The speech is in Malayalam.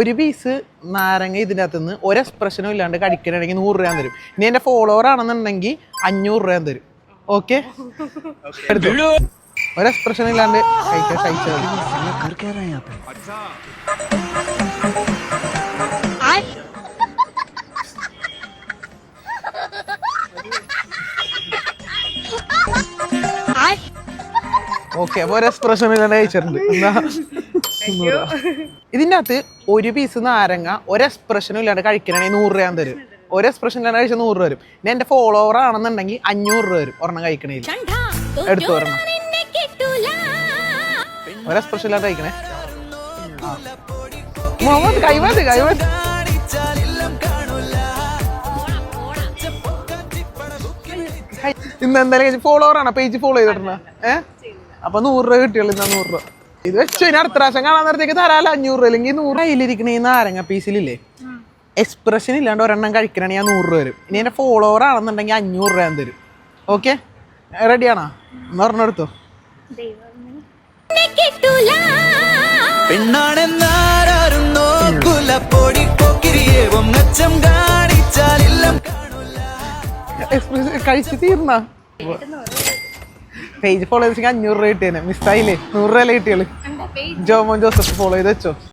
ഒരു പീസ് നാരങ്ങ ഇതിൻ്റെ അകത്തുനിന്ന് ഒരു എക്സ്പ്രഷനും ഇല്ലാണ്ട് കഴിക്കണമെങ്കിൽ 100 രൂപ തരും. ഇനി എൻ്റെ ഫോളോവർ ആണെന്നുണ്ടെങ്കിൽ 500 രൂപ തരും. ഓക്കെ, എടുത്തു. ഒരു എക്സ്പ്രഷനും ഇല്ലാണ്ട് കഴിച്ചത്. ഓക്കെ, അപ്പൊ ഒരു എക്സ്പ്രഷൻ ഇല്ലാണ്ട് കഴിച്ചിട്ടുണ്ട്. എന്താ ഇതിൻ്റെ അകത്ത് ഒരു പീസ് നാരങ്ങ ഒരു എക്സ്പ്രഷനും ഇല്ലാണ്ട് കഴിക്കണമെങ്കിൽ 100 രൂപ തരും. ഒരു എക്സ്പ്രഷൻ ഇല്ലാണ്ട് കഴിച്ചാൽ 100 രൂപ വരും. ഇനി എൻ്റെ ഫോളോവർ ആണെന്നുണ്ടെങ്കിൽ 500 രൂപ വരും ഒരെണ്ണം കഴിക്കണേൽ. എടുത്തു ഒരെണ്ണം. ഒരു എക്സ്പ്രഷൻ ഇല്ലാണ്ട് കഴിക്കണേ. കൈമാത് ഇന്ന് എന്തായാലും ഫോളോവർ ആണ്, പേജ് ഫോളോ ചെയ്തിട്ടുണ്ട. അപ്പൊ 100 രൂപ കിട്ടിയുള്ളൂ. ഇന്നാ 100 രൂപ ഇത് വെച്ചു. ഇനി അടുത്ത പ്രാവശ്യം കാണാൻ നേരത്തേക്ക് തരാല 500 രൂപ. അല്ലെങ്കിൽ 100 കയ്യിലിരിക്കണ ഈ നാരങ്ങ പീസിലില്ലേ, എക്സ്പ്രഷൻ ഇല്ലാണ്ട് ഒരെണ്ണം കഴിക്കണമെങ്കിൽ ഞാൻ 100 രൂപ വരും. ഇനി എൻ്റെ ഫോളോവർ ആണെന്നുണ്ടെങ്കിൽ 500 രൂപ തരും. ഓക്കെ, റെഡിയാണോ? എന്ന് പറഞ്ഞെടുത്തോ. കഴിച്ചു തീർന്ന പേജ് ഫോളോ ചെയ്ത് 500 രൂപ കിട്ടിയേനെ. മിസ്സായില്ലേ? 100 രൂപ കിട്ടിയുള്ളൂ. ജോമോൻ ജോസഫ് ഫോളോ ചെയ്ത് വെച്ചോ.